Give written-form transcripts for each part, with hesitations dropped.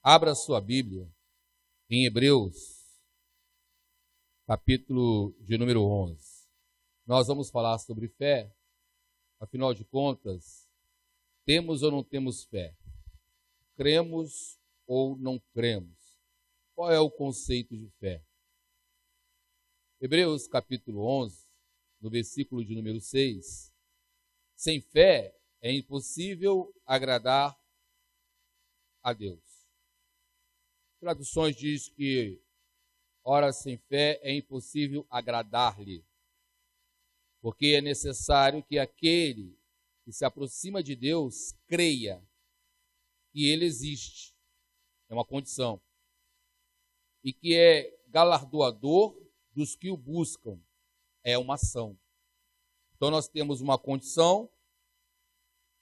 Abra sua Bíblia em Hebreus, capítulo de número 11. Nós vamos falar sobre fé. Afinal de contas, temos ou não temos fé? Cremos ou não cremos? Qual é o conceito de fé? Hebreus, capítulo 11, no versículo de número 6. Sem fé é impossível agradar a Deus. Traduções diz que, ora, sem fé é impossível agradar-lhe, porque é necessário que aquele que se aproxima de Deus creia que Ele existe, é uma condição, e que é galardoador dos que o buscam, é uma ação. Então nós temos uma condição,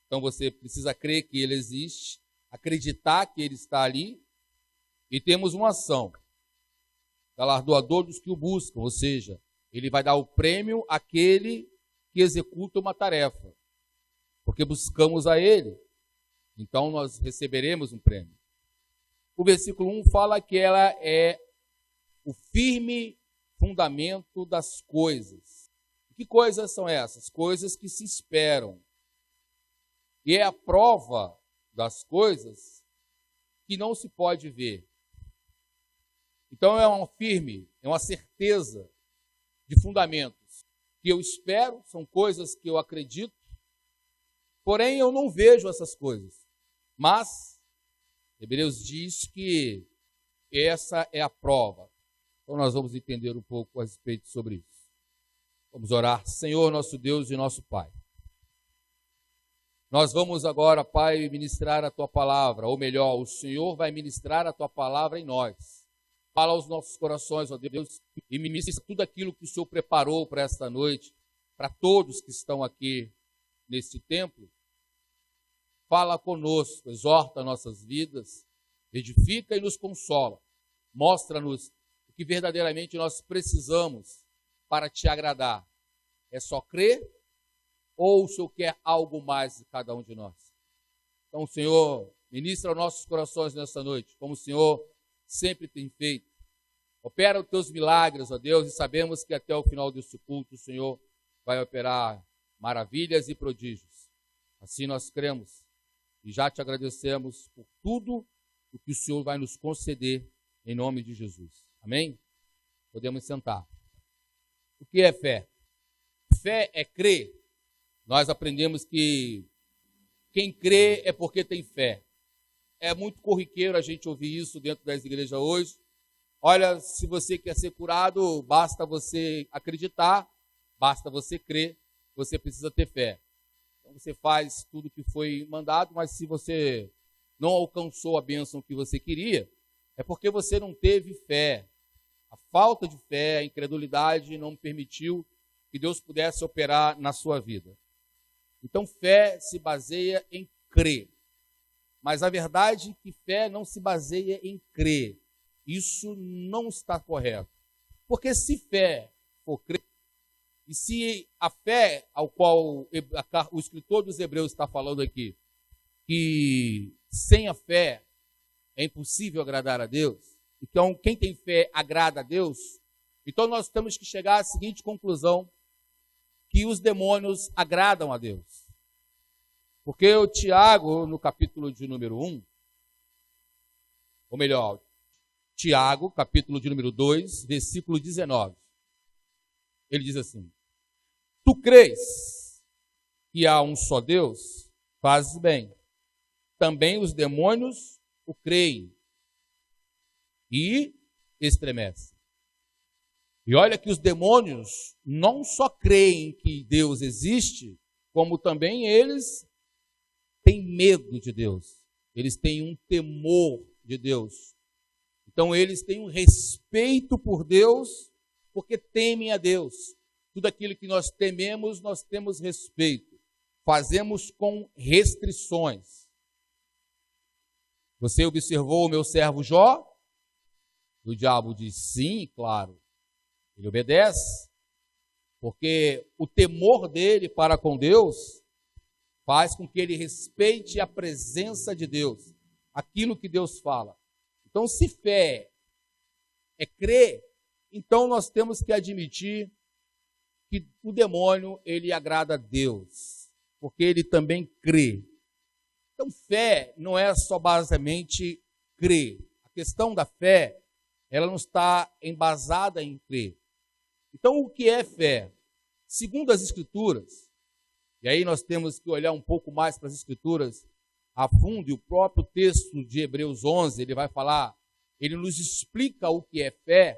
então você precisa crer que Ele existe, acreditar que Ele está ali, e temos uma ação, galardoador dos que o buscam, ou seja, Ele vai dar o prêmio àquele que executa uma tarefa, porque buscamos a Ele, então nós receberemos um prêmio. O versículo 1 fala que ela é o firme fundamento das coisas. Que coisas são essas? Coisas que se esperam. E é a prova das coisas que não se pode ver. Então é uma certeza de fundamentos que eu espero, são coisas que eu acredito, porém eu não vejo essas coisas. Mas Hebreus diz que essa é a prova. Então nós vamos entender um pouco a respeito sobre isso. Vamos orar. Senhor, nosso Deus e nosso Pai. Nós vamos agora, Pai, ministrar a Tua palavra, ou melhor, o Senhor vai ministrar a Tua palavra em nós. Fala aos nossos corações, ó Deus, e ministra tudo aquilo que o Senhor preparou para esta noite, para todos que estão aqui neste templo. Fala conosco, exorta nossas vidas, edifica e nos consola. Mostra-nos o que verdadeiramente nós precisamos para Te agradar. É só crer ou o Senhor quer algo mais de cada um de nós? Então, Senhor, ministra aos nossos corações nessa noite, como o Senhor sempre tem feito. Opera os Teus milagres, ó Deus, e sabemos que até o final deste culto o Senhor vai operar maravilhas e prodígios. Assim nós cremos e já Te agradecemos por tudo o que o Senhor vai nos conceder em nome de Jesus. Amém? Podemos sentar. O que é fé? Fé é crer. Nós aprendemos que quem crê é porque tem fé. É muito corriqueiro a gente ouvir isso dentro das igrejas hoje. Olha, se você quer ser curado, basta você acreditar, basta você crer, você precisa ter fé. Então você faz tudo o que foi mandado, mas se você não alcançou a bênção que você queria, é porque você não teve fé. A falta de fé, a incredulidade não permitiu que Deus pudesse operar na sua vida. Então fé se baseia em crer. Mas a verdade é que fé não se baseia em crer. Isso não está correto. Porque se fé for crer, e se a fé ao qual o escritor dos Hebreus está falando aqui, que sem a fé é impossível agradar a Deus, então quem tem fé agrada a Deus, então nós temos que chegar à seguinte conclusão, que os demônios agradam a Deus. Porque o Tiago, no capítulo de número 1, ou melhor, Tiago, capítulo de número 2, versículo 19. Ele diz assim: Tu crês que há um só Deus? Fazes bem. Também os demônios o creem e estremecem. E olha que os demônios não só creem que Deus existe, como também eles têm medo de Deus. Eles têm um temor de Deus. Então eles têm um respeito por Deus, porque temem a Deus. Tudo aquilo que nós tememos, nós temos respeito. Fazemos com restrições. Você observou o meu servo Jó? O diabo diz sim, claro. Ele obedece, porque o temor dele para com Deus faz com que ele respeite a presença de Deus, aquilo que Deus fala. Então, se fé é crer, então nós temos que admitir que o demônio, ele agrada a Deus, porque ele também crê. Então, fé não é só basicamente crer. A questão da fé, ela não está embasada em crer. Então, o que é fé? Segundo as Escrituras, e aí nós temos que olhar um pouco mais para as Escrituras a fundo, e o próprio texto de Hebreus 11, ele vai falar, ele nos explica o que é fé.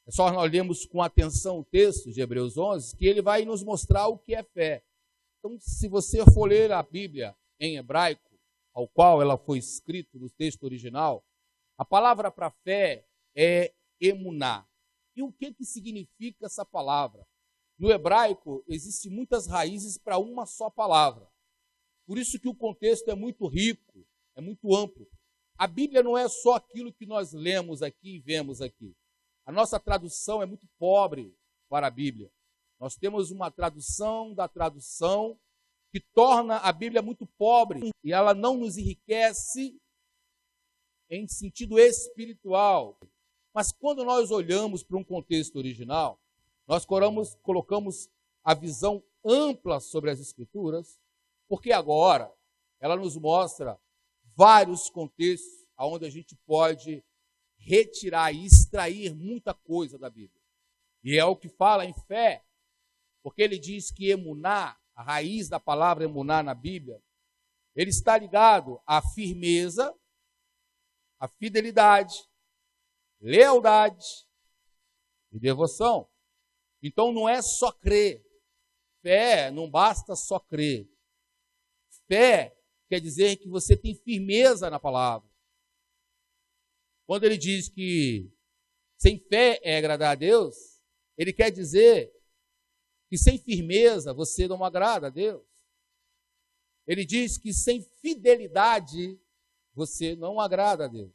É só nós lermos com atenção o texto de Hebreus 11, que ele vai nos mostrar o que é fé. Então, se você for ler a Bíblia em hebraico, ao qual ela foi escrita no texto original, a palavra para fé é emuná. E o que significa essa palavra? No hebraico, existem muitas raízes para uma só palavra. Por isso que o contexto é muito rico, é muito amplo. A Bíblia não é só aquilo que nós lemos aqui e vemos aqui. A nossa tradução é muito pobre para a Bíblia. Nós temos uma tradução da tradução que torna a Bíblia muito pobre e ela não nos enriquece em sentido espiritual. Mas quando nós olhamos para um contexto original, nós colocamos a visão ampla sobre as Escrituras, porque agora ela nos mostra vários contextos onde a gente pode retirar e extrair muita coisa da Bíblia. E é o que fala em fé, porque ele diz que emuná, a raiz da palavra emuná na Bíblia, ele está ligado à firmeza, à fidelidade, lealdade e devoção. Então não é só crer. Fé não basta só crer. Fé quer dizer que você tem firmeza na palavra. Quando ele diz que sem fé é agradar a Deus, ele quer dizer que sem firmeza você não agrada a Deus. Ele diz que sem fidelidade você não agrada a Deus.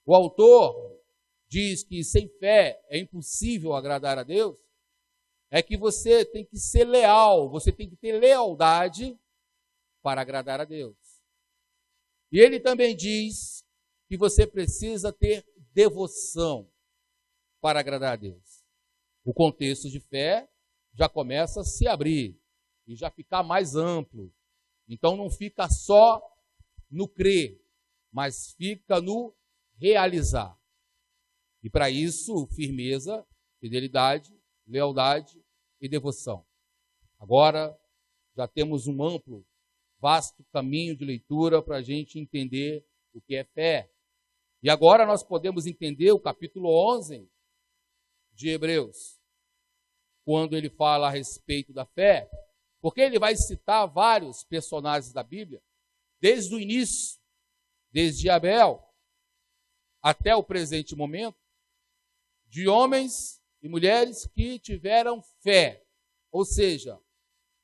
O autor diz que sem fé é impossível agradar a Deus, é que você tem que ser leal, você tem que ter lealdade para agradar a Deus. E ele também diz que você precisa ter devoção para agradar a Deus. O contexto de fé já começa a se abrir e já ficar mais amplo. Então não fica só no crer, mas fica no realizar. E para isso, firmeza, fidelidade, lealdade e devoção. Agora já temos um amplo, vasto caminho de leitura para a gente entender o que é fé. E agora nós podemos entender o capítulo 11 de Hebreus, quando ele fala a respeito da fé, porque ele vai citar vários personagens da Bíblia, desde o início, desde Abel até o presente momento, de homens e mulheres que tiveram fé, ou seja,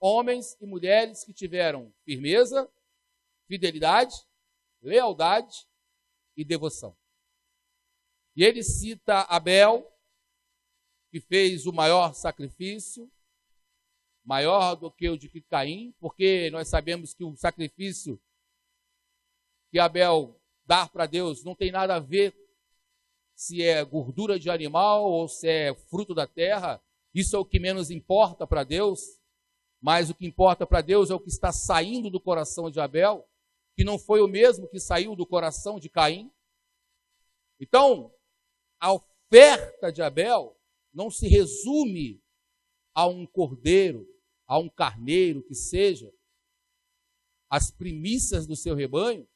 homens e mulheres que tiveram firmeza, fidelidade, lealdade e devoção. E ele cita Abel, que fez o maior sacrifício, maior do que o de Caim, porque nós sabemos que o sacrifício que Abel dá para Deus não tem nada a ver se é gordura de animal ou se é fruto da terra. Isso é o que menos importa para Deus, mas o que importa para Deus é o que está saindo do coração de Abel, que não foi o mesmo que saiu do coração de Caim. Então, a oferta de Abel não se resume a um cordeiro, a um carneiro que seja, as primícias do seu rebanho,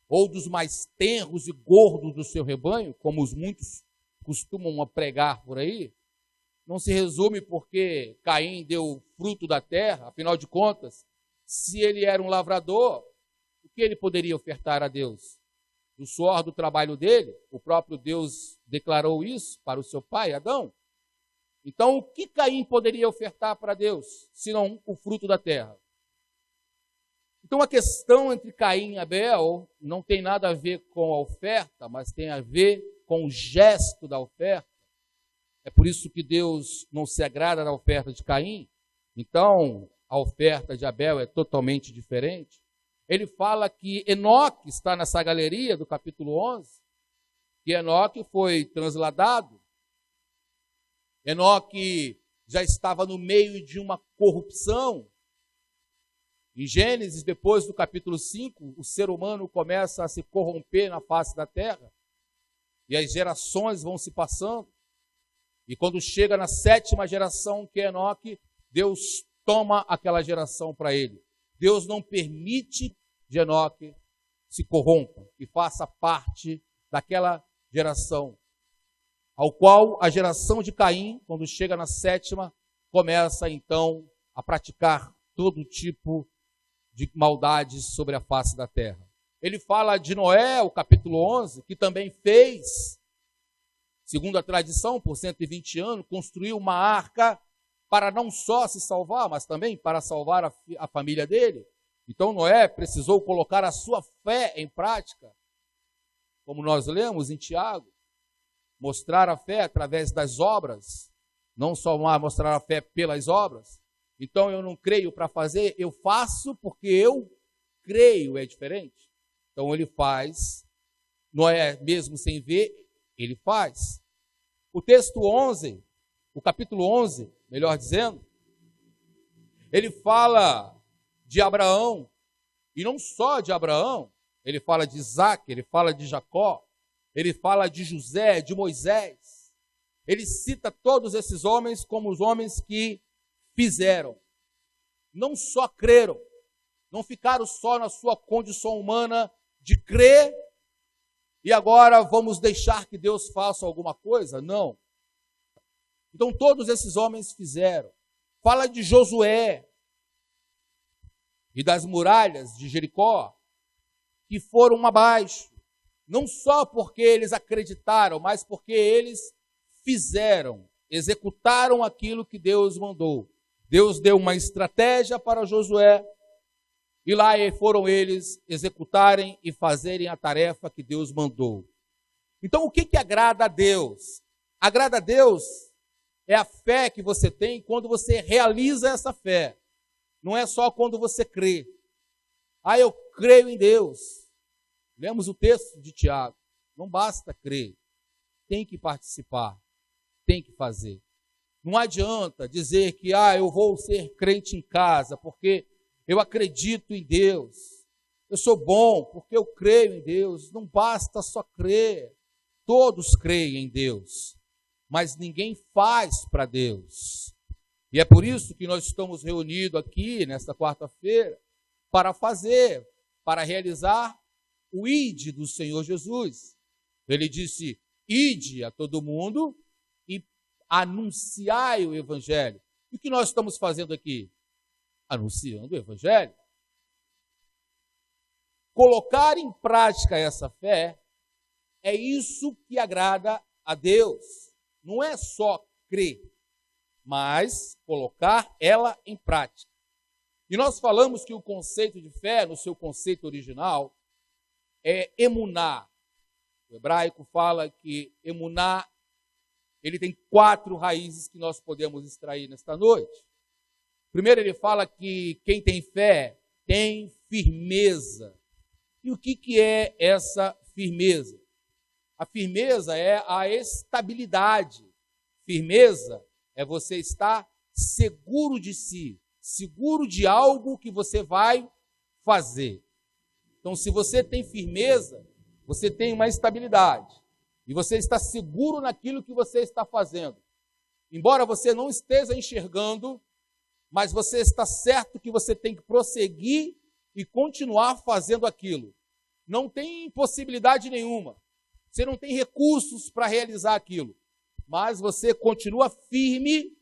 ou dos mais tenros e gordos do seu rebanho, como os muitos costumam pregar por aí, não se resume porque Caim deu fruto da terra, afinal de contas, se ele era um lavrador, o que ele poderia ofertar a Deus? Do suor do trabalho dele, o próprio Deus declarou isso para o seu pai, Adão. Então, o que Caim poderia ofertar para Deus, senão o fruto da terra? Então, a questão entre Caim e Abel não tem nada a ver com a oferta, mas tem a ver com o gesto da oferta. É por isso que Deus não se agrada da oferta de Caim. Então, a oferta de Abel é totalmente diferente. ele fala que Enoque está nessa galeria do capítulo 11, que Enoque foi transladado. Enoque já estava no meio de uma corrupção. Em Gênesis, depois do capítulo 5, o ser humano começa a se corromper na face da terra, e as gerações vão se passando, e quando chega na 7ª geração, que é Enoque, Deus toma aquela geração para ele. Deus não permite que Enoque se corrompa e faça parte daquela geração, ao qual a geração de Caim, quando chega na 7ª, começa então a praticar todo tipo de maldades sobre a face da terra. Ele fala de Noé, o capítulo 11, que também fez, segundo a tradição, por 120 anos, construiu uma arca para não só se salvar, mas também para salvar a família dele. Então Noé precisou colocar a sua fé em prática, como nós lemos em Tiago, mostrar a fé através das obras, não só mostrar a fé pelas obras. Então eu não creio para fazer, eu faço porque eu creio, é diferente. Então ele faz, Noé mesmo sem ver, ele faz. O texto 11, o capítulo 11, melhor dizendo, ele fala de Abraão, e não só de Abraão, ele fala de Isaac, ele fala de Jacó, ele fala de José, de Moisés. Ele cita todos esses homens como os homens que fizeram. Não só creram, não ficaram só na sua condição humana de crer e agora vamos deixar que Deus faça alguma coisa? Não. Então todos esses homens fizeram. Fala de Josué e das muralhas de Jericó, que foram abaixo, não só porque eles acreditaram, mas porque eles fizeram, executaram aquilo que Deus mandou. Deus deu uma estratégia para Josué, e lá foram eles executarem e fazerem a tarefa que Deus mandou. Então o que agrada a Deus? Agrada a Deus é a fé que você tem quando você realiza essa fé. Não é só quando você crê. Eu creio em Deus. Lemos o texto de Tiago. Não basta crer. Tem que participar. Tem que fazer. Não adianta dizer que eu vou ser crente em casa porque eu acredito em Deus. Eu sou bom porque eu creio em Deus. Não basta só crer. Todos creem em Deus, mas ninguém faz para Deus. E é por isso que nós estamos reunidos aqui nesta quarta-feira para fazer, para realizar o ide do Senhor Jesus. Ele disse: ide a todo mundo e anunciai o Evangelho. E o que nós estamos fazendo aqui? Anunciando o Evangelho. Colocar em prática essa fé é isso que agrada a Deus. Não é só crer, mas colocar ela em prática. E nós falamos que o conceito de fé, no seu conceito original, é emuná. O hebraico fala que emuná, ele tem 4 raízes que nós podemos extrair nesta noite. Primeiro ele fala que quem tem fé tem firmeza. E o que é essa firmeza? A firmeza é a estabilidade. Firmeza é você estar seguro de si, seguro de algo que você vai fazer. Então, se você tem firmeza, você tem uma estabilidade. E você está seguro naquilo que você está fazendo. Embora você não esteja enxergando, mas você está certo que você tem que prosseguir e continuar fazendo aquilo. Não tem impossibilidade nenhuma. Você não tem recursos para realizar aquilo. Mas você continua firme,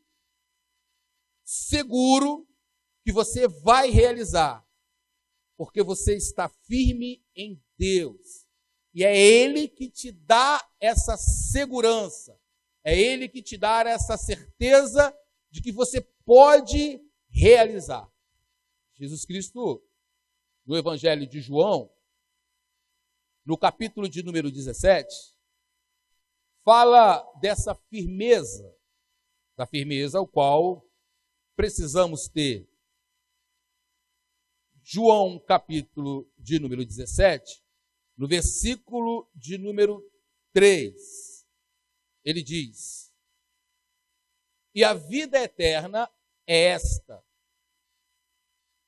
seguro que você vai realizar. Porque você está firme em Deus. E é Ele que te dá essa segurança. É Ele que te dá essa certeza de que você pode realizar. Jesus Cristo, no Evangelho de João, no capítulo de número 17, fala dessa firmeza, da firmeza ao qual precisamos ter. João, capítulo de número 17, no versículo de número 3, ele diz: e a vida eterna é esta,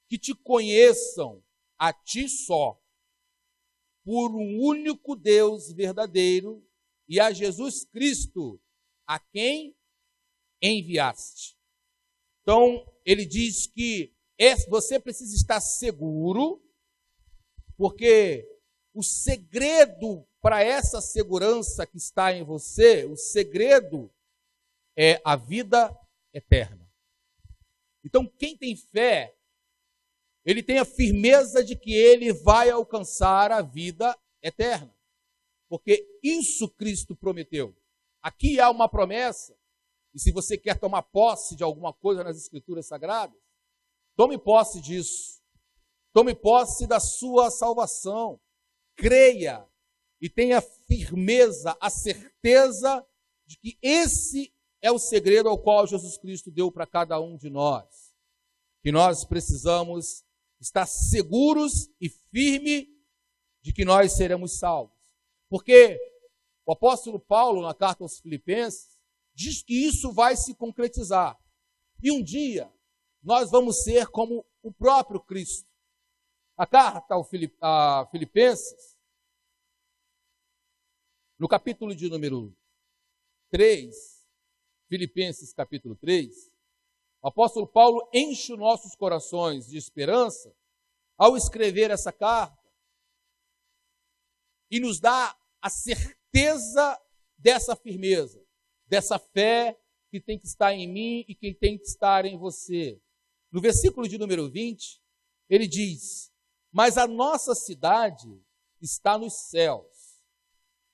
que te conheçam a ti só, por um único Deus verdadeiro, e a Jesus Cristo, a quem enviaste. Então, ele diz que você precisa estar seguro, porque o segredo para essa segurança que está em você, o segredo é a vida eterna. Então, quem tem fé, ele tem a firmeza de que ele vai alcançar a vida eterna. Porque isso Cristo prometeu. Aqui há uma promessa, e se você quer tomar posse de alguma coisa nas Escrituras Sagradas, tome posse disso. Tome posse da sua salvação. Creia e tenha firmeza, a certeza de que esse é o segredo ao qual Jesus Cristo deu para cada um de nós. Que nós precisamos estar seguros e firmes de que nós seremos salvos. Porque o apóstolo Paulo, na carta aos Filipenses, diz que isso vai se concretizar. E um dia, nós vamos ser como o próprio Cristo. A carta a Filipenses, no capítulo de número 3, Filipenses capítulo 3, o apóstolo Paulo enche os nossos corações de esperança ao escrever essa carta e nos dá a certeza dessa firmeza, dessa fé que tem que estar em mim e que tem que estar em você. No versículo de número 20, ele diz: mas a nossa cidade está nos céus,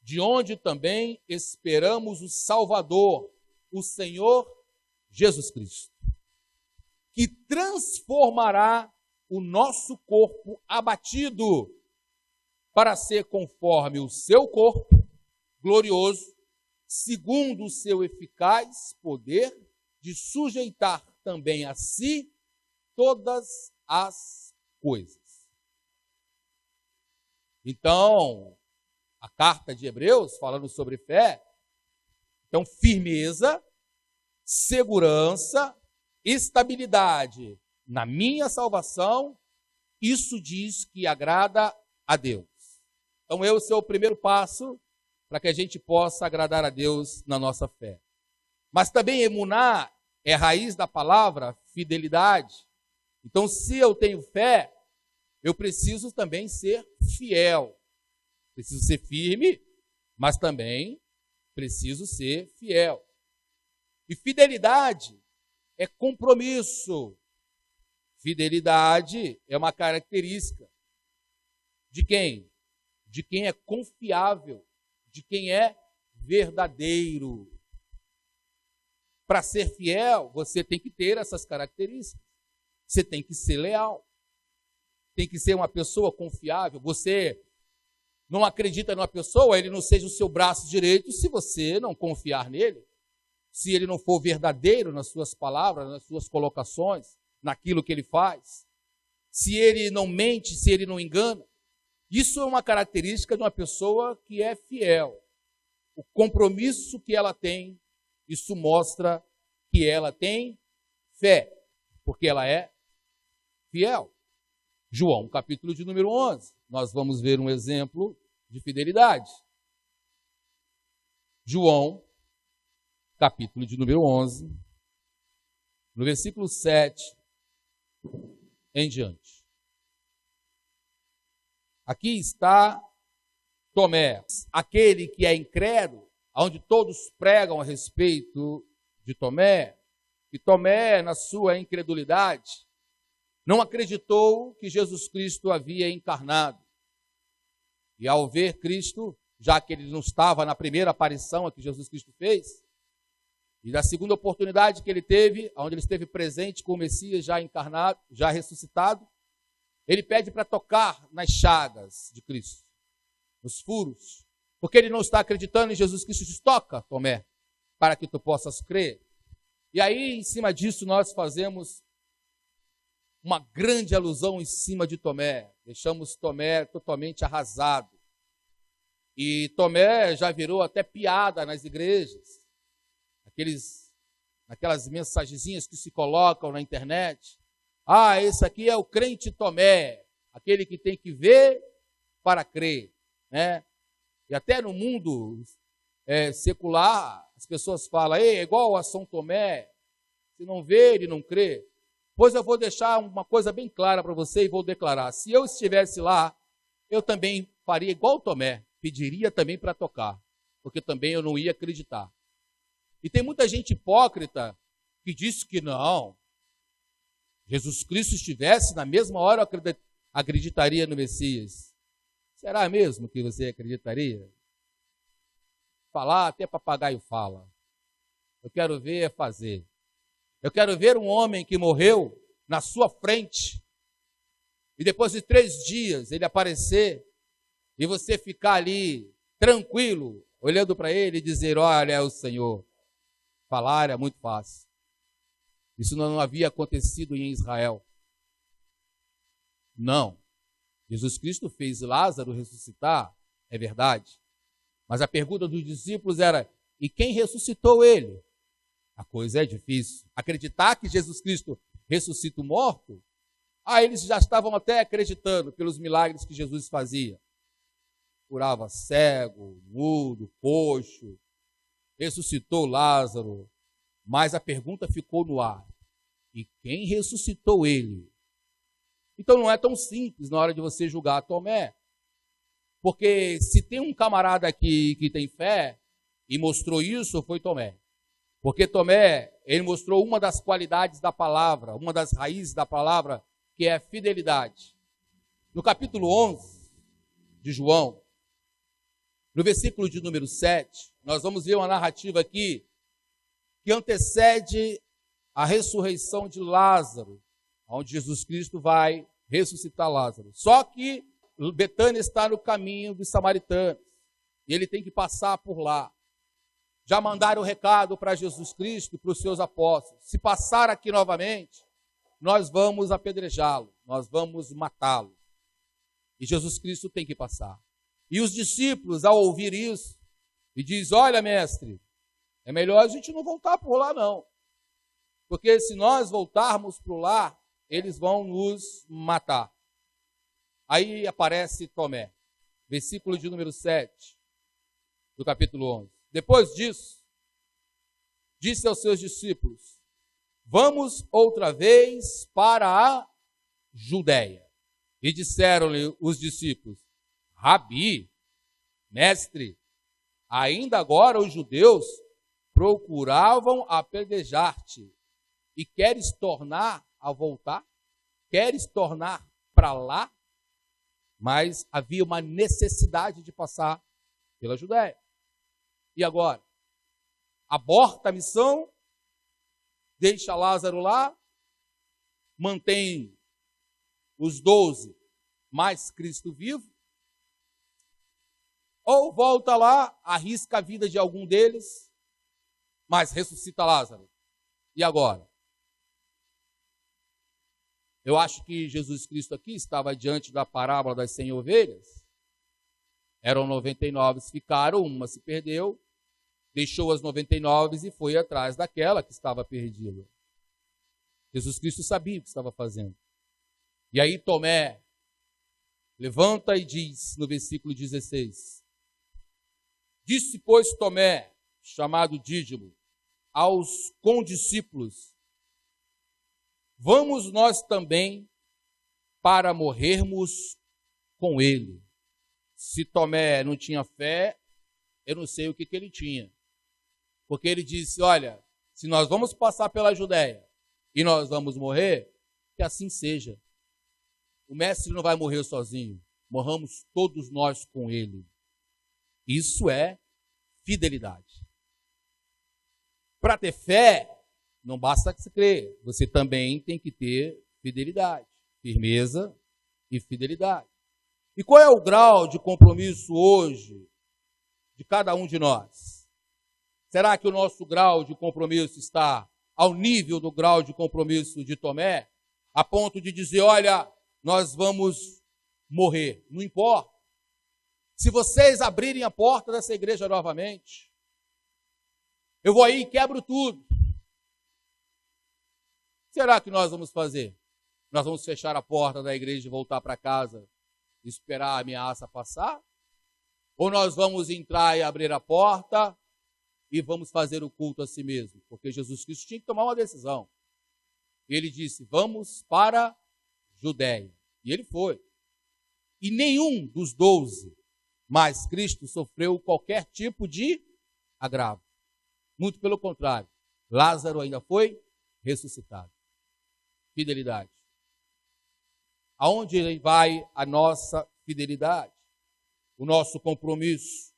de onde também esperamos o Salvador, o Senhor Jesus Cristo, que transformará o nosso corpo abatido para ser conforme o seu corpo glorioso, segundo o seu eficaz poder de sujeitar também a si todas as coisas. Então, a carta de Hebreus, falando sobre fé, então firmeza, segurança, estabilidade na minha salvação, isso diz que agrada a Deus. Então, esse é o primeiro passo para que a gente possa agradar a Deus na nossa fé. Mas também emuná é a raiz da palavra fidelidade. Então, se eu tenho fé, eu preciso também ser fiel. Preciso ser firme, mas também preciso ser fiel. E fidelidade é compromisso. Fidelidade é uma característica de quem? De quem é confiável, de quem é verdadeiro. Para ser fiel, você tem que ter essas características. Você tem que ser leal. Tem que ser uma pessoa confiável. Você não acredita numa pessoa, ele não seja o seu braço direito, se você não confiar nele. Se ele não for verdadeiro nas suas palavras, nas suas colocações, naquilo que ele faz. Se ele não mente, se ele não engana. Isso é uma característica de uma pessoa que é fiel. O compromisso que ela tem, isso mostra que ela tem fé, porque ela é fiel. João, capítulo de número 11, nós vamos ver um exemplo de fidelidade. João, capítulo de número 11, no versículo 7 em diante. Aqui está Tomé, aquele que é incrédulo, onde todos pregam a respeito de Tomé, e Tomé, na sua incredulidade, não acreditou que Jesus Cristo havia encarnado. E ao ver Cristo, já que ele não estava na primeira aparição que Jesus Cristo fez, e na segunda oportunidade que ele teve, onde ele esteve presente com o Messias já encarnado, já ressuscitado, ele pede para tocar nas chagas de Cristo, nos furos, porque ele não está acreditando em Jesus Cristo. Diz: toca, Tomé, para que tu possas crer. E aí, em cima disso, nós fazemos uma grande alusão em cima de Tomé. Deixamos Tomé totalmente arrasado. E Tomé já virou até piada nas igrejas. Aquelas mensagenzinhas que se colocam na internet. Ah, esse aqui é o crente Tomé, aquele que tem que ver para crer, né? E até no mundo secular, as pessoas falam, é igual a São Tomé, se não vê, ele não crê. Pois eu vou deixar uma coisa bem clara para você e vou declarar. Se eu estivesse lá, eu também faria igual Tomé, pediria também para tocar, porque também eu não ia acreditar. E tem muita gente hipócrita que diz que não. Jesus Cristo estivesse, na mesma hora eu acreditaria no Messias. Será mesmo que você acreditaria? Falar, até papagaio fala. Eu quero ver é fazer. Eu quero ver um homem que morreu na sua frente e depois de 3 dias ele aparecer e você ficar ali tranquilo, olhando para ele e dizer, olha, é o Senhor. Falar é muito fácil. Isso não havia acontecido em Israel. Não. Jesus Cristo fez Lázaro ressuscitar, é verdade. Mas a pergunta dos discípulos era, e quem ressuscitou ele? A coisa é difícil. Acreditar que Jesus Cristo ressuscita o morto? Eles já estavam até acreditando pelos milagres que Jesus fazia. Curava cego, mudo, coxo, ressuscitou Lázaro, mas a pergunta ficou no ar. E quem ressuscitou ele? Então não é tão simples na hora de você julgar Tomé. Porque se tem um camarada aqui que tem fé e mostrou isso, foi Tomé. Porque Tomé, ele mostrou uma das qualidades da palavra, uma das raízes da palavra, que é a fidelidade. No capítulo 11 de João, no versículo de número 7, nós vamos ver uma narrativa aqui que antecede a ressurreição de Lázaro, onde Jesus Cristo vai ressuscitar Lázaro. Só que Betânia está no caminho dos samaritanos, e ele tem que passar por lá. Já mandaram o recado para Jesus Cristo e para os seus apóstolos. Se passar aqui novamente, nós vamos apedrejá-lo, nós vamos matá-lo. E Jesus Cristo tem que passar. E os discípulos, ao ouvir isso, e diz, olha, mestre, é melhor a gente não voltar por lá, não. Porque se nós voltarmos por lá, eles vão nos matar. Aí aparece Tomé, versículo de número 7, do capítulo 11. Depois disso, disse aos seus discípulos, vamos outra vez para a Judéia. E disseram-lhe os discípulos, Rabi, mestre, ainda agora os judeus procuravam apedrejar-te. E queres tornar a voltar? Queres tornar para lá? Mas havia uma necessidade de passar pela Judéia. E agora? Aborta a missão, deixa Lázaro lá, mantém os 12 mais Cristo vivo, ou volta lá, arrisca a vida de algum deles, mas ressuscita Lázaro. E agora? Eu acho que Jesus Cristo aqui estava diante da parábola das 100 ovelhas. Eram 99, ficaram, uma se perdeu, deixou as 99 e foi atrás daquela que estava perdida. Jesus Cristo sabia o que estava fazendo. E aí Tomé levanta e diz, no versículo 16, disse, pois, Tomé, chamado Dídimo, aos condiscípulos, vamos nós também para morrermos com ele. Se Tomé não tinha fé, eu não sei o que ele tinha. Porque ele disse, olha, se nós vamos passar pela Judéia e nós vamos morrer, que assim seja. O mestre não vai morrer sozinho, morramos todos nós com ele. Isso é fidelidade. Para ter fé, não basta se crer, você também tem que ter fidelidade, firmeza e fidelidade. E qual é o grau de compromisso hoje de cada um de nós? Será que o nosso grau de compromisso está ao nível do grau de compromisso de Tomé? a ponto de dizer, olha, nós vamos morrer. Não importa. Se vocês abrirem a porta dessa igreja novamente, eu vou aí e quebro tudo. Será que nós vamos fazer? Nós vamos fechar a porta da igreja e voltar para casa e esperar a ameaça passar? Ou nós vamos entrar e abrir a porta e vamos fazer o culto a si mesmo? Porque Jesus Cristo tinha que tomar uma decisão. Ele disse, vamos para Judéia. E ele foi. E nenhum dos 12, mais Cristo, sofreu qualquer tipo de agravo. Muito pelo contrário. Lázaro ainda foi ressuscitado. Fidelidade. Aonde vai a nossa fidelidade? O nosso compromisso?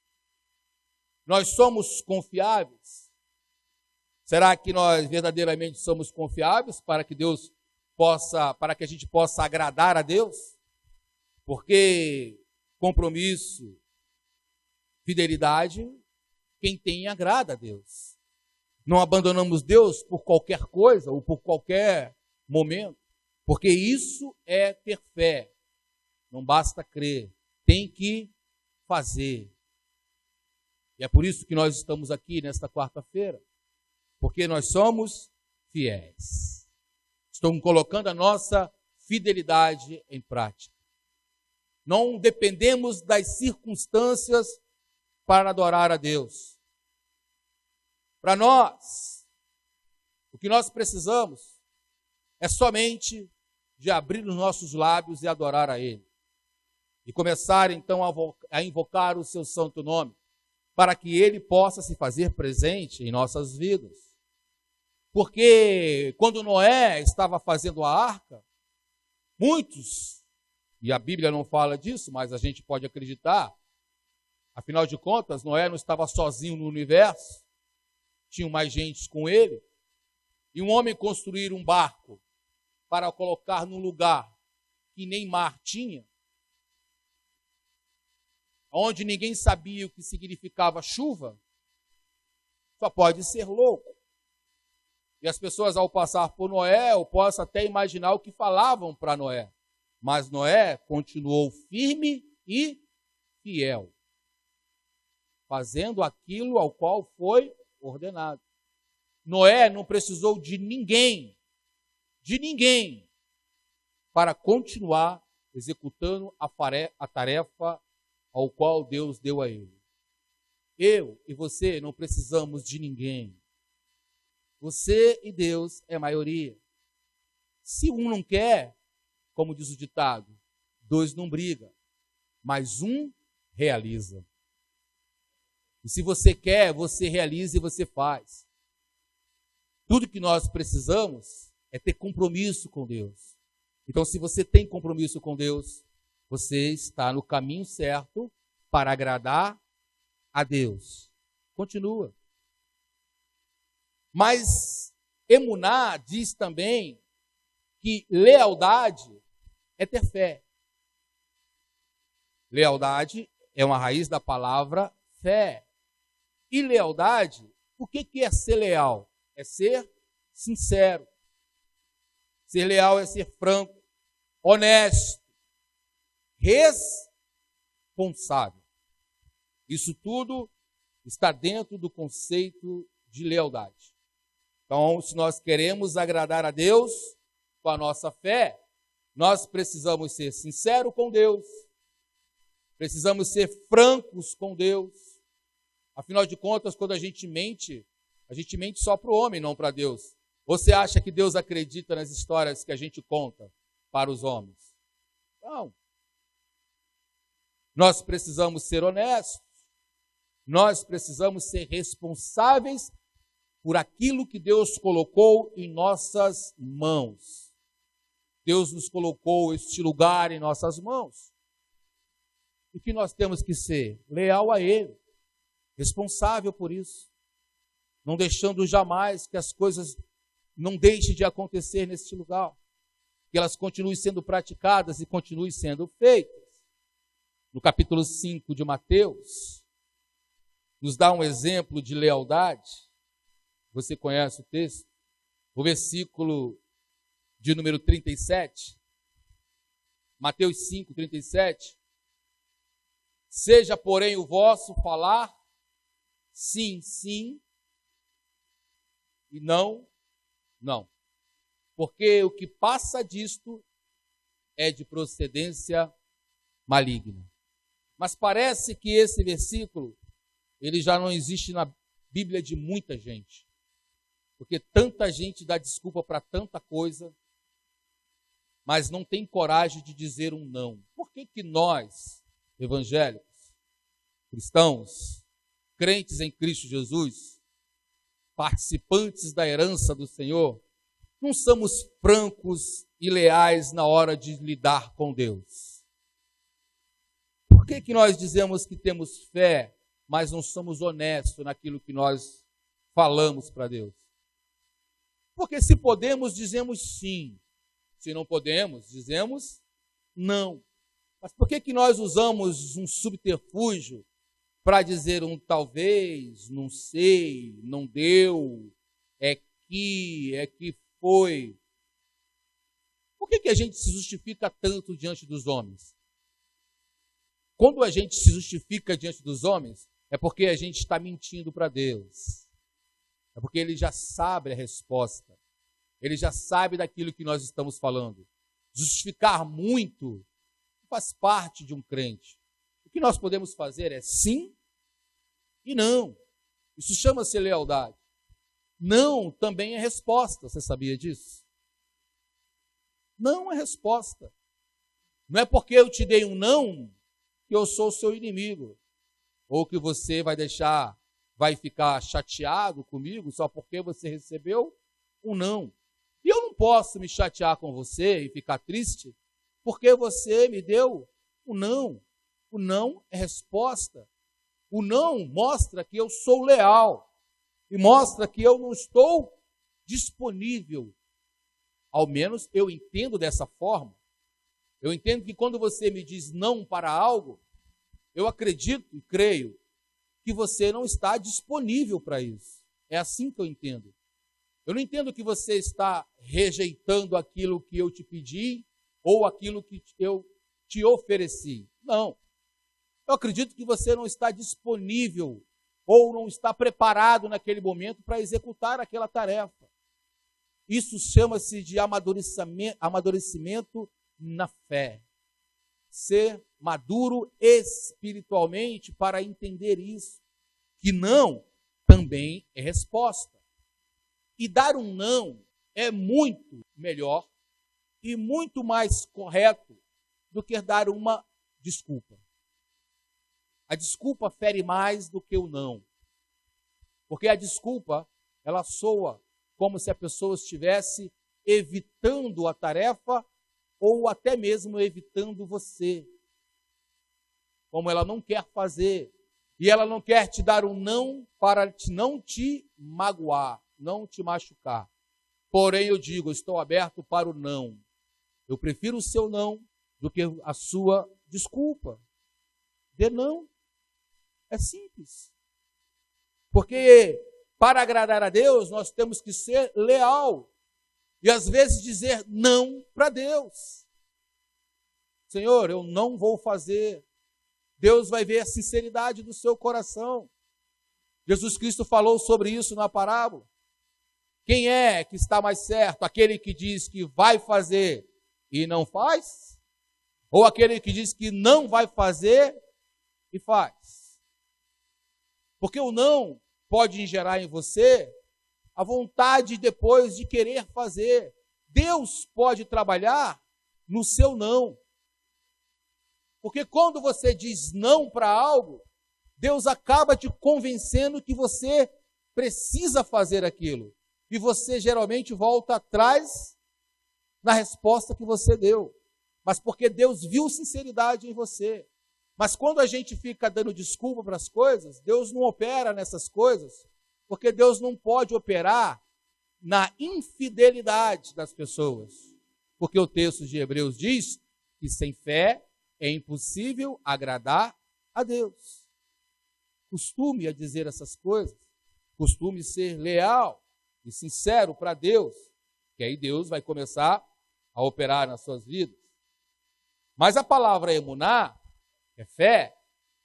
Nós somos confiáveis? Será que nós verdadeiramente somos confiáveis para que a gente possa agradar a Deus? Porque compromisso, fidelidade, quem tem agrada a Deus. Não abandonamos Deus por qualquer coisa ou por qualquer momento, porque isso é ter fé. Não basta crer, tem que fazer. E é por isso que nós estamos aqui nesta quarta-feira, porque nós somos fiéis. Estamos colocando a nossa fidelidade em prática. Não dependemos das circunstâncias para adorar a Deus. Para nós, o que nós precisamos é somente de abrir os nossos lábios e adorar a Ele. E começar então a invocar o seu santo nome, para que Ele possa se fazer presente em nossas vidas. Porque quando Noé estava fazendo a arca, muitos, e a Bíblia não fala disso, mas a gente pode acreditar, afinal de contas, Noé não estava sozinho no universo, tinham mais gente com ele, e um homem construir um barco para colocar num lugar que nem mar tinha, onde ninguém sabia o que significava chuva, só pode ser louco. E as pessoas, ao passar por Noé, eu posso até imaginar o que falavam para Noé. Mas Noé continuou firme e fiel, fazendo aquilo ao qual foi ordenado. Noé não precisou de ninguém, para continuar executando a tarefa ao qual Deus deu a ele. Eu e você não precisamos de ninguém. Você e Deus é maioria. Se um não quer, como diz o ditado, dois não brigam, mas um realiza. E se você quer, você realiza e você faz. Tudo que nós precisamos é ter compromisso com Deus. Então, se você tem compromisso com Deus, você está no caminho certo para agradar a Deus. Continua. Mas Emuná diz também que lealdade é ter fé. Lealdade é uma raiz da palavra fé. E lealdade, o que é ser leal? É ser sincero. Ser leal é ser franco, honesto, responsável. Isso tudo está dentro do conceito de lealdade. Então, se nós queremos agradar a Deus com a nossa fé, nós precisamos ser sinceros com Deus, precisamos ser francos com Deus. Afinal de contas, quando a gente mente só para o homem, não para Deus. Você acha que Deus acredita nas histórias que a gente conta para os homens? Não. Nós precisamos ser honestos. Nós precisamos ser responsáveis por aquilo que Deus colocou em nossas mãos. Deus nos colocou este lugar em nossas mãos. O que nós temos que ser? Leal a Ele, responsável por isso, não deixando jamais que as coisas não deixem de acontecer neste lugar, que elas continuem sendo praticadas e continuem sendo feitas. No capítulo 5 de Mateus, nos dá um exemplo de lealdade. Você conhece o texto? O versículo de número 37, Mateus 5, 37. Seja, porém, o vosso falar sim, sim, e não, não. Porque o que passa disto é de procedência maligna. Mas parece que esse versículo, ele já não existe na Bíblia de muita gente. Porque tanta gente dá desculpa para tanta coisa, mas não tem coragem de dizer um não. Por que que nós, evangélicos, cristãos, crentes em Cristo Jesus, participantes da herança do Senhor, não somos francos e leais na hora de lidar com Deus? Por que que nós dizemos que temos fé, mas não somos honestos naquilo que nós falamos para Deus? Porque se podemos, dizemos sim. Se não podemos, dizemos não. Mas por que que nós usamos um subterfúgio para dizer um talvez, não sei, não deu, é que foi? Por que que a gente se justifica tanto diante dos homens? Quando a gente se justifica diante dos homens, é porque a gente está mentindo para Deus. É porque Ele já sabe a resposta. Ele já sabe daquilo que nós estamos falando. Justificar muito faz parte de um crente. O que nós podemos fazer é sim e não. Isso chama-se lealdade. Não também é resposta. Você sabia disso? Não é resposta. Não é porque eu te dei um não que eu sou seu inimigo. Ou que você vai ficar chateado comigo só porque você recebeu um não. E eu não posso me chatear com você e ficar triste porque você me deu um não. O não é resposta. O não mostra que eu sou leal e mostra que eu não estou disponível. Ao menos eu entendo dessa forma. Eu entendo que quando você me diz não para algo, eu acredito e creio que você não está disponível para isso. É assim que eu entendo. Eu não entendo que você está rejeitando aquilo que eu te pedi ou aquilo que eu te ofereci. Não. Eu acredito que você não está disponível ou não está preparado naquele momento para executar aquela tarefa. Isso chama-se de amadurecimento na fé. Ser maduro espiritualmente para entender isso. Que não também é resposta. E dar um não é muito melhor e muito mais correto do que dar uma desculpa. A desculpa fere mais do que o não. Porque a desculpa, ela soa como se a pessoa estivesse evitando a tarefa ou até mesmo evitando você. Como ela não quer fazer. E ela não quer te dar um não para não te magoar, não te machucar. Porém, eu digo, estou aberto para o não. Eu prefiro o seu não do que a sua desculpa. Dê não. É simples. Porque para agradar a Deus, nós temos que ser leal. E às vezes dizer não para Deus. Senhor, eu não vou fazer. Deus vai ver a sinceridade do seu coração. Jesus Cristo falou sobre isso na parábola. Quem é que está mais certo? Aquele que diz que vai fazer e não faz? Ou aquele que diz que não vai fazer e faz? Porque o não pode gerar em você a vontade depois de querer fazer. Deus pode trabalhar no seu não. Porque quando você diz não para algo, Deus acaba te convencendo que você precisa fazer aquilo. E você geralmente volta atrás na resposta que você deu. Mas porque Deus viu sinceridade em você. Mas quando a gente fica dando desculpa para as coisas, Deus não opera nessas coisas, porque Deus não pode operar na infidelidade das pessoas. Porque o texto de Hebreus diz que sem fé é impossível agradar a Deus. Costume a dizer essas coisas. Costume ser leal e sincero para Deus. Que aí Deus vai começar a operar nas suas vidas. Mas a palavra emuná, que é fé,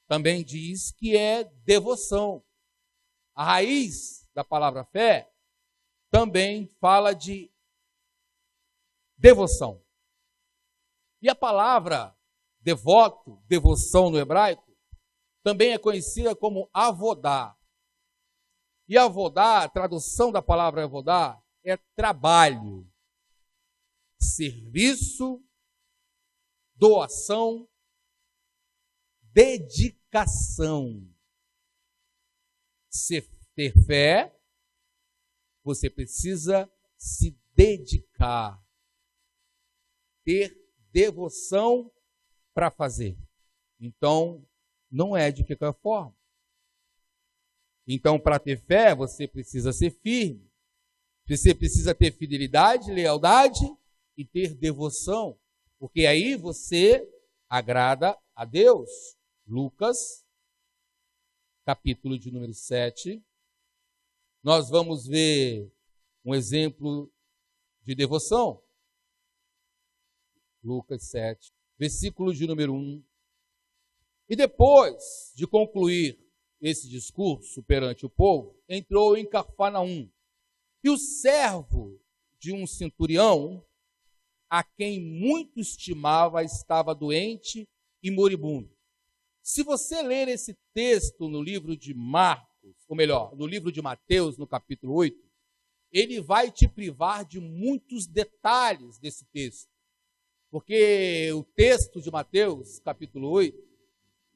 também diz que é devoção. A raiz da palavra fé também fala de devoção. E a palavra devoto, devoção no hebraico, também é conhecida como avodá. E avodá, a tradução da palavra avodá, é trabalho, serviço, doação, dedicação. Se ter fé, você precisa se dedicar, ter devoção para fazer. Então, não é de qualquer forma. Então, para ter fé, você precisa ser firme. Você precisa ter fidelidade, lealdade e ter devoção. Porque aí você agrada a Deus. Lucas, capítulo de número 7. Nós vamos ver um exemplo de devoção. Lucas 7, versículo de número 1. E depois de concluir esse discurso perante o povo, entrou em Cafarnaum. E o servo de um centurião, a quem muito estimava, estava doente e moribundo. Se você ler esse texto no livro de Marcos, ou melhor, no livro de Mateus, no capítulo 8, ele vai te privar de muitos detalhes desse texto. Porque o texto de Mateus, capítulo 8,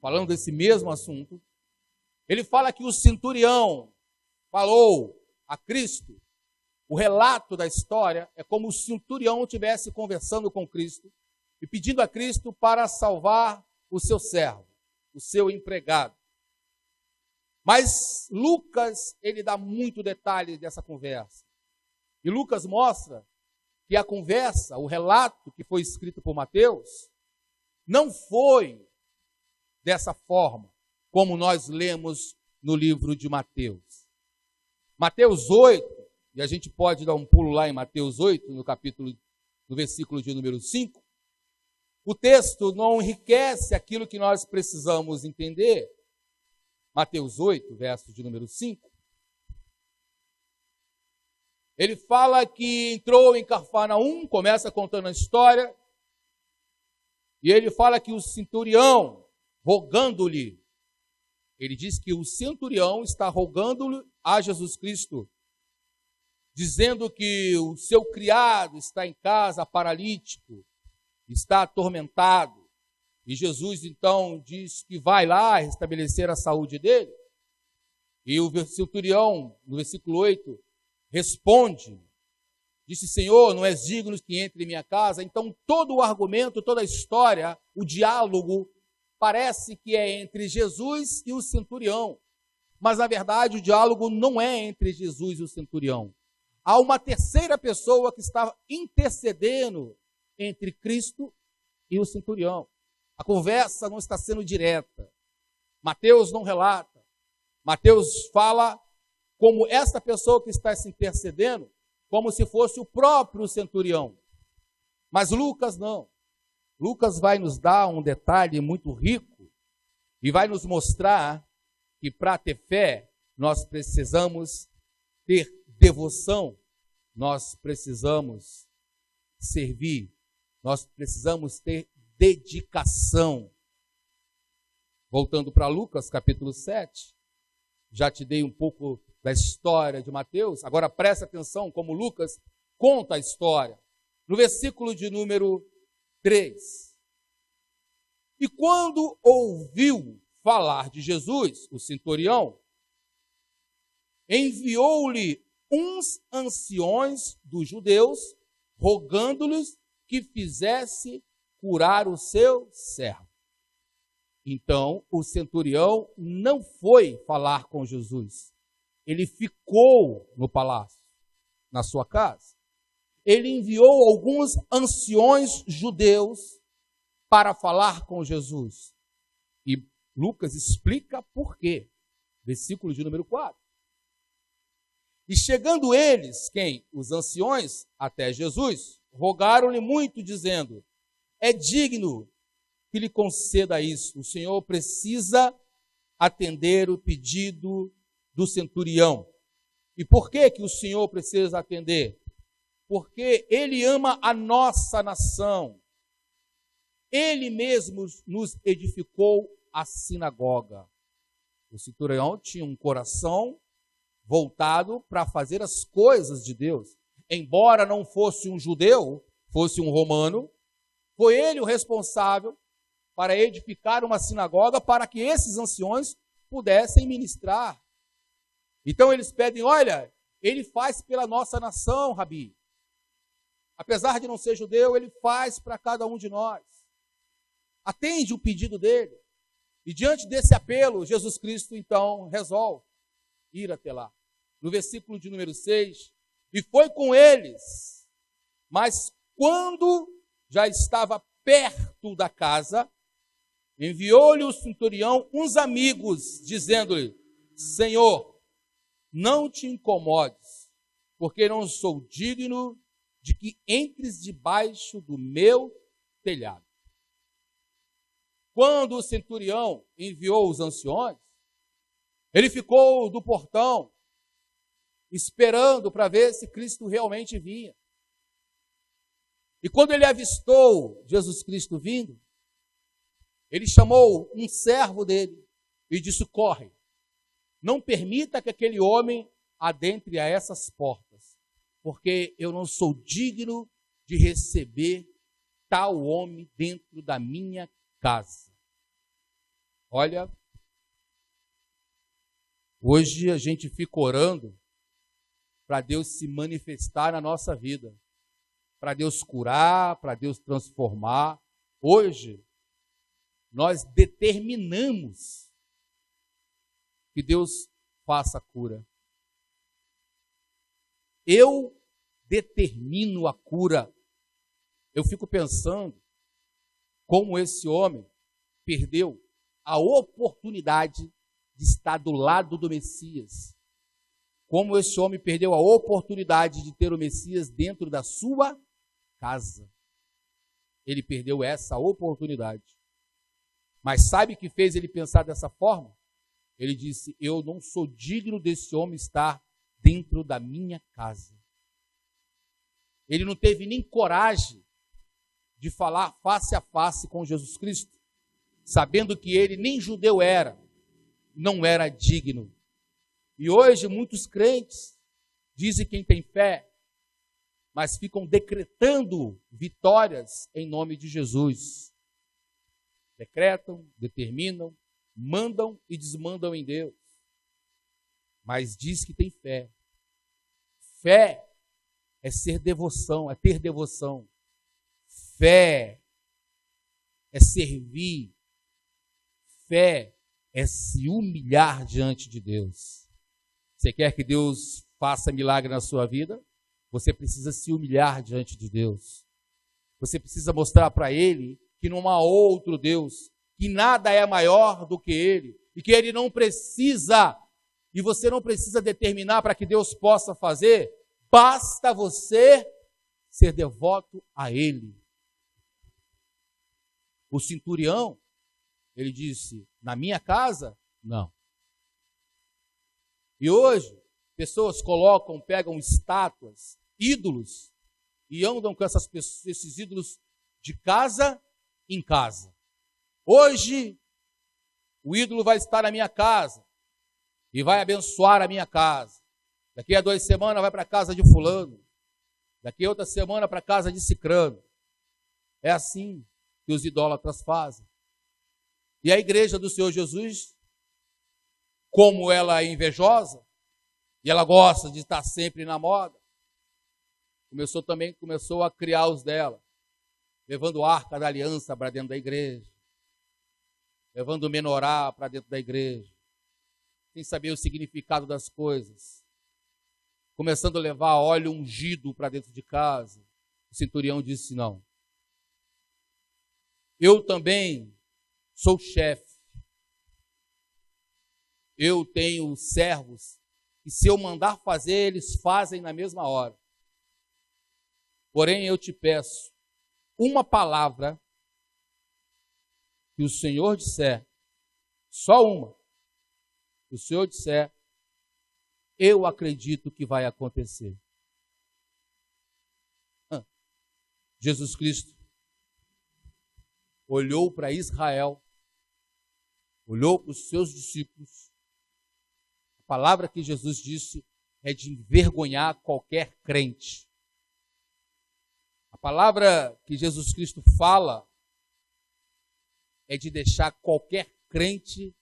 falando desse mesmo assunto, ele fala que o centurião falou a Cristo. O relato da história é como se o centurião estivesse conversando com Cristo e pedindo a Cristo para salvar o seu servo, o seu empregado. Mas Lucas, ele dá muito detalhe dessa conversa. E Lucas mostra que a conversa, o relato que foi escrito por Mateus, não foi dessa forma, como nós lemos no livro de Mateus. Mateus 8, e a gente pode dar um pulo lá em Mateus 8, no versículo de número 5, o texto não enriquece aquilo que nós precisamos entender. Mateus 8, verso de número 5. Ele fala que entrou em Cafarnaum, começa contando a história, e ele fala que o centurião, rogando-lhe, ele diz que o centurião está rogando-lhe a Jesus Cristo, dizendo que o seu criado está em casa, paralítico, está atormentado, e Jesus então diz que vai lá restabelecer a saúde dele, e o centurião, no versículo 8, responde, disse: Senhor, não és digno que entre em minha casa. Então todo o argumento, toda a história, o diálogo, parece que é entre Jesus e o centurião. Mas na verdade o diálogo não é entre Jesus e o centurião. Há uma terceira pessoa que está intercedendo entre Cristo e o centurião. A conversa não está sendo direta. Mateus não relata. Mateus fala como essa pessoa que está se intercedendo, como se fosse o próprio centurião. Mas Lucas não. Lucas vai nos dar um detalhe muito rico e vai nos mostrar que para ter fé, nós precisamos ter devoção, nós precisamos servir, nós precisamos ter dedicação. Voltando para Lucas, capítulo 7, já te dei um pouco da história de Mateus, agora presta atenção como Lucas conta a história. No versículo de número 3. E quando ouviu falar de Jesus, o centurião, enviou-lhe uns anciões dos judeus, rogando-lhes que fizesse curar o seu servo. Então, o centurião não foi falar com Jesus. Ele ficou no palácio, na sua casa. Ele enviou alguns anciões judeus para falar com Jesus. E Lucas explica por quê. Versículo de número 4. E chegando eles, quem? Os anciões, até Jesus, rogaram-lhe muito, dizendo: é digno que lhe conceda isso. O Senhor precisa atender o pedido do centurião. E por que que o Senhor precisa atender? Porque Ele ama a nossa nação. Ele mesmo nos edificou a sinagoga. O centurião tinha um coração voltado para fazer as coisas de Deus. Embora não fosse um judeu, fosse um romano, foi ele o responsável para edificar uma sinagoga para que esses anciões pudessem ministrar. Então eles pedem: olha, ele faz pela nossa nação, Rabi. Apesar de não ser judeu, ele faz para cada um de nós. Atende o pedido dele. E diante desse apelo, Jesus Cristo então resolve ir até lá. No versículo de número 6, e foi com eles, mas quando já estava perto da casa, enviou-lhe o centurião uns amigos, dizendo-lhe: Senhor, não te incomodes, porque não sou digno de que entres debaixo do meu telhado. Quando o centurião enviou os anciões, ele ficou do portão, esperando para ver se Cristo realmente vinha. E quando ele avistou Jesus Cristo vindo, ele chamou um servo dele e disse: corre, não permita que aquele homem adentre a essas portas, porque eu não sou digno de receber tal homem dentro da minha casa. Olha, hoje a gente fica orando para Deus se manifestar na nossa vida, para Deus curar, para Deus transformar. Hoje, nós determinamos que Deus faça a cura. Eu determino a cura. Eu fico pensando como esse homem perdeu a oportunidade de estar do lado do Messias. Como esse homem perdeu a oportunidade de ter o Messias dentro da sua casa. Ele perdeu essa oportunidade. Mas sabe o que fez ele pensar dessa forma? Ele disse: eu não sou digno desse homem estar dentro da minha casa. Ele não teve nem coragem de falar face a face com Jesus Cristo, sabendo que ele nem judeu era, não era digno. E hoje muitos crentes dizem quem tem fé, mas ficam decretando vitórias em nome de Jesus. Decretam, determinam, mandam e desmandam em Deus. Mas diz que tem fé. Fé é ser devoção, é ter devoção. Fé é servir. Fé é se humilhar diante de Deus. Você quer que Deus faça milagre na sua vida? Você precisa se humilhar diante de Deus. Você precisa mostrar para Ele que não há outro Deus, que nada é maior do que Ele, e que Ele não precisa, e você não precisa determinar para que Deus possa fazer, basta você ser devoto a Ele. O centurião, ele disse: na minha casa, não. E hoje, pessoas pegam estátuas, ídolos, e andam com esses ídolos de casa em casa. Hoje, o ídolo vai estar na minha casa e vai abençoar a minha casa. Daqui a 2 semanas vai para a casa de fulano. Daqui a outra semana para a casa de cicrano. É assim que os idólatras fazem. E a igreja do Senhor Jesus, como ela é invejosa, e ela gosta de estar sempre na moda, começou a criar os dela, levando a arca da aliança para dentro da igreja, levando o menorá para dentro da igreja, sem saber o significado das coisas, começando a levar óleo ungido para dentro de casa. O centurião disse: não, eu também sou chefe, eu tenho servos, e se eu mandar fazer, eles fazem na mesma hora. Porém, eu te peço uma palavra que o Senhor disser, só uma, que o Senhor disser, eu acredito que vai acontecer. Jesus Cristo olhou para Israel, olhou para os seus discípulos. A palavra que Jesus disse é de envergonhar qualquer crente. A palavra que Jesus Cristo fala é de deixar qualquer crente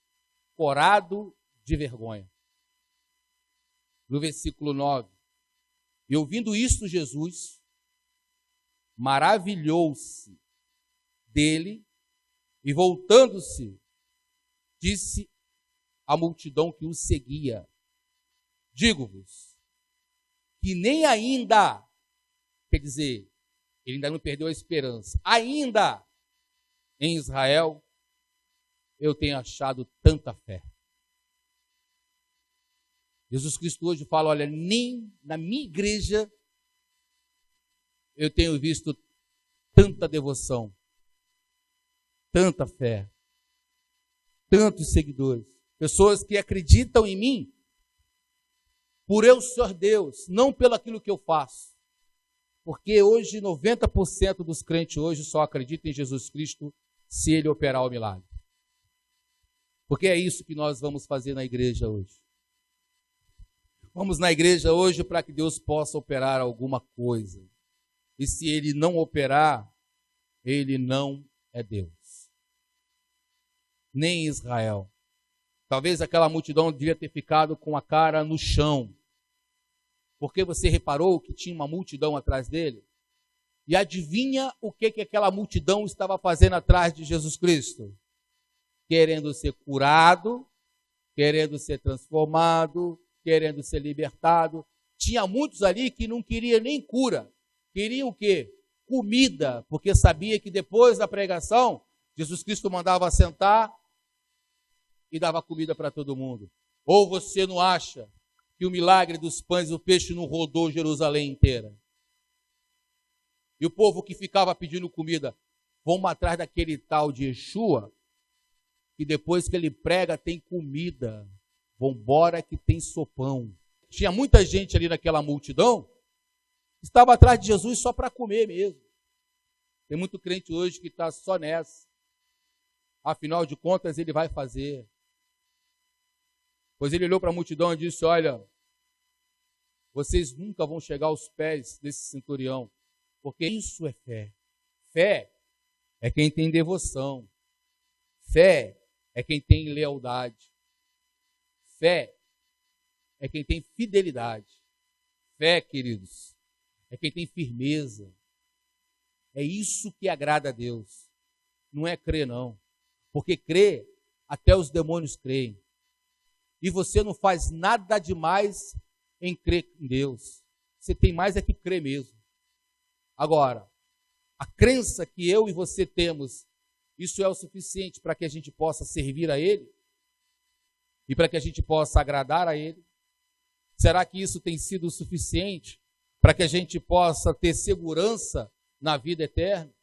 corado de vergonha. No versículo 9, e ouvindo isto, Jesus maravilhou-se dele e, voltando-se, disse à multidão que o seguia: digo-vos que nem ainda, quer dizer, ele ainda não perdeu a esperança, ainda em Israel eu tenho achado tanta fé. Jesus Cristo hoje fala, olha, nem na minha igreja eu tenho visto tanta devoção, tanta fé, tantos seguidores, pessoas que acreditam em mim por eu ser Deus, não pelo aquilo que eu faço. Porque hoje 90% dos crentes hoje só acreditam em Jesus Cristo se ele operar o milagre. Porque é isso que nós vamos fazer na igreja hoje. Vamos na igreja hoje para que Deus possa operar alguma coisa. E se ele não operar, ele não é Deus. Nem Israel. Talvez aquela multidão devia ter ficado com a cara no chão. Porque você reparou que tinha uma multidão atrás dele? E adivinha o que aquela multidão estava fazendo atrás de Jesus Cristo? Querendo ser curado, querendo ser transformado, querendo ser libertado. Tinha muitos ali que não queriam nem cura. Queriam o quê? Comida, porque sabia que depois da pregação, Jesus Cristo mandava sentar e dava comida para todo mundo. Ou você não acha que o milagre dos pães e do peixe não rodou Jerusalém inteira? E o povo que ficava pedindo comida, vamos atrás daquele tal de Yeshua, que depois que ele prega tem comida. Vambora que tem sopão. Tinha muita gente ali naquela multidão, estava atrás de Jesus só para comer mesmo. Tem muito crente hoje que está só nessa. Afinal de contas, ele vai fazer. Pois ele olhou para a multidão e disse, olha, vocês nunca vão chegar aos pés desse centurião, porque isso é fé. Fé é quem tem devoção. Fé é quem tem lealdade. Fé é quem tem fidelidade. Fé, queridos, é quem tem firmeza. É isso que agrada a Deus. Não é crer, não. Porque crer, até os demônios creem. E você não faz nada demais em crer em Deus. Você tem mais é que crer mesmo. Agora, a crença que eu e você temos, isso é o suficiente para que a gente possa servir a Ele? E para que a gente possa agradar a Ele? Será que isso tem sido o suficiente para que a gente possa ter segurança na vida eterna?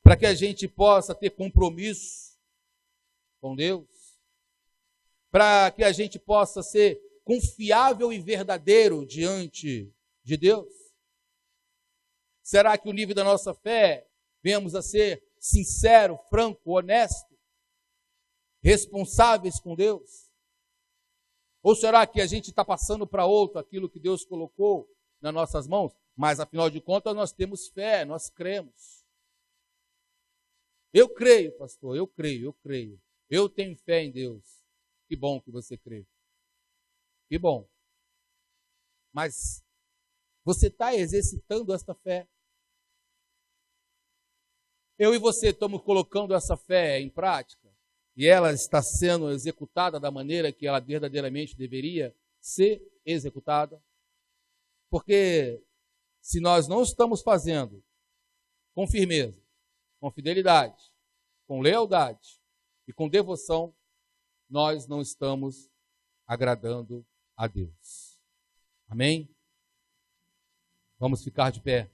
Para que a gente possa ter compromisso com Deus? Para que a gente possa ser confiável e verdadeiro diante de Deus? Será que o nível da nossa fé, venhamos a ser sincero, franco, honesto, responsáveis com Deus? Ou será que a gente está passando para outro aquilo que Deus colocou nas nossas mãos? Mas, afinal de contas, nós temos fé, nós cremos. Eu creio, pastor, eu creio. Eu tenho fé em Deus. Que bom que você crê. Que bom. Mas você está exercitando esta fé? Eu e você estamos colocando essa fé em prática? E ela está sendo executada da maneira que ela verdadeiramente deveria ser executada? Porque se nós não estamos fazendo com firmeza, com fidelidade, com lealdade e com devoção, nós não estamos agradando a Deus. Amém? Vamos ficar de pé.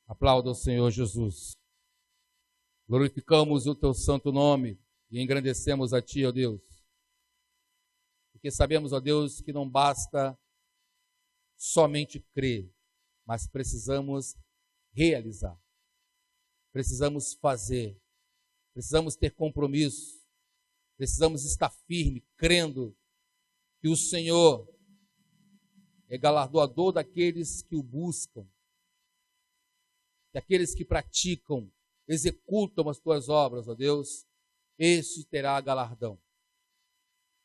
Aplauda o Senhor Jesus. Glorificamos o teu santo nome e engrandecemos a ti, ó Deus. Porque sabemos, ó Deus, que não basta somente crer, mas precisamos realizar. Precisamos fazer. Precisamos ter compromisso. Precisamos estar firme, crendo que o Senhor é galardoador daqueles que o buscam, daqueles que praticam, executam as tuas obras, ó Deus, esse terá galardão.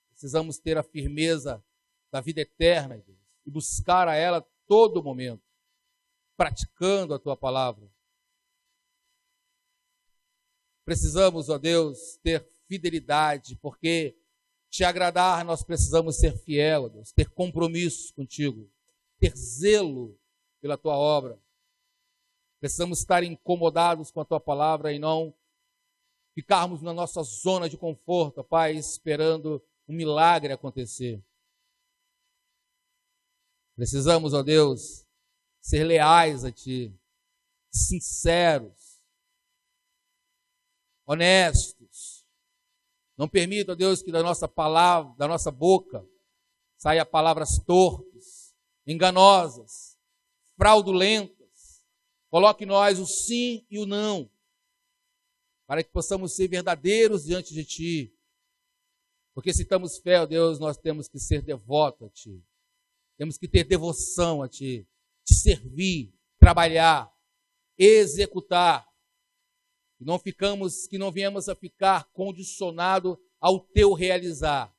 Precisamos ter a firmeza da vida eterna, Deus, e buscar a ela todo momento, praticando a tua palavra. Precisamos, ó Deus, ter fidelidade, porque te agradar nós precisamos ser fiel, ó Deus, ter compromisso contigo, ter zelo pela tua obra. Precisamos estar incomodados com a tua palavra e não ficarmos na nossa zona de conforto, Pai, esperando um milagre acontecer. Precisamos, ó Deus, ser leais a ti, sinceros, honestos. Não permita, ó Deus, que da nossa palavra, da nossa boca, saia palavras torpes, enganosas, fraudulentas. Coloque em nós o sim e o não, para que possamos ser verdadeiros diante de ti. Porque se estamos fé, ó Deus, nós temos que ser devotos a ti. Temos que ter devoção a ti, te servir, trabalhar, executar. Que não viemos a ficar condicionado ao teu realizar.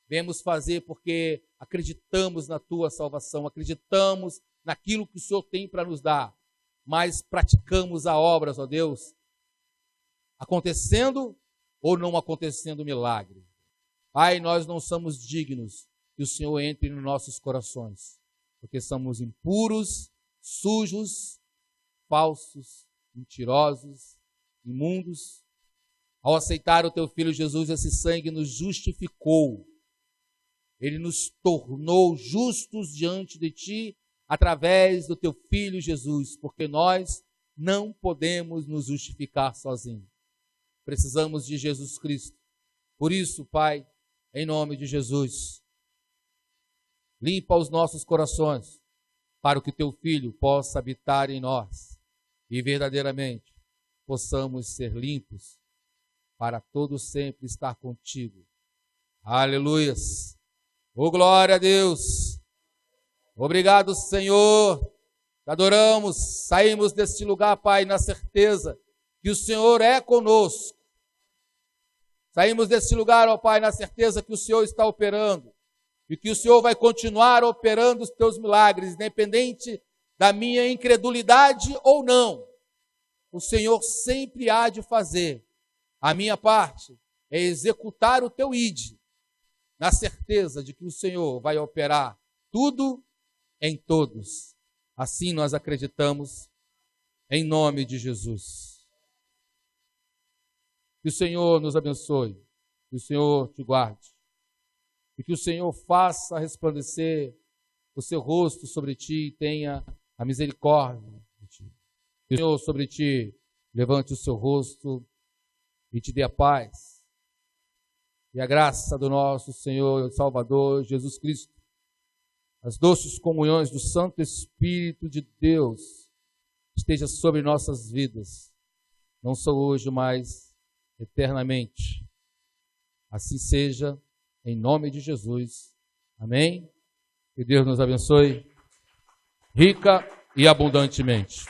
Viemos fazer porque acreditamos na tua salvação, acreditamos naquilo que o Senhor tem para nos dar, mas praticamos a obra, ó Deus, acontecendo ou não acontecendo milagre. Pai, nós não somos dignos que o Senhor entre nos nossos corações, porque somos impuros, sujos, falsos, mentirosos, imundos. Ao aceitar o teu Filho Jesus, esse sangue nos justificou. Ele nos tornou justos diante de ti, através do teu Filho Jesus, porque nós não podemos nos justificar sozinhos. Precisamos de Jesus Cristo. Por isso, Pai, em nome de Jesus, limpa os nossos corações, para que teu Filho possa habitar em nós e verdadeiramente possamos ser limpos para todo sempre estar contigo. Aleluias! Oh, glória a Deus! Obrigado, Senhor. Te adoramos, saímos deste lugar, Pai, na certeza que o Senhor é conosco. Saímos deste lugar, ó Pai, na certeza que o Senhor está operando e que o Senhor vai continuar operando os teus milagres, independente da minha incredulidade ou não. O Senhor sempre há de fazer. A minha parte é executar o teu ide, na certeza de que o Senhor vai operar tudo em todos. Assim nós acreditamos, em nome de Jesus. Que o Senhor nos abençoe, que o Senhor te guarde, e que o Senhor faça resplandecer o seu rosto sobre ti e tenha a misericórdia de ti. Que o Senhor sobre ti levante o seu rosto e te dê a paz. E a graça do nosso Senhor e Salvador Jesus Cristo, as doces comunhões do Santo Espírito de Deus, esteja sobre nossas vidas, não só hoje, mas eternamente. Assim seja, em nome de Jesus. Amém? Que Deus nos abençoe rica e abundantemente.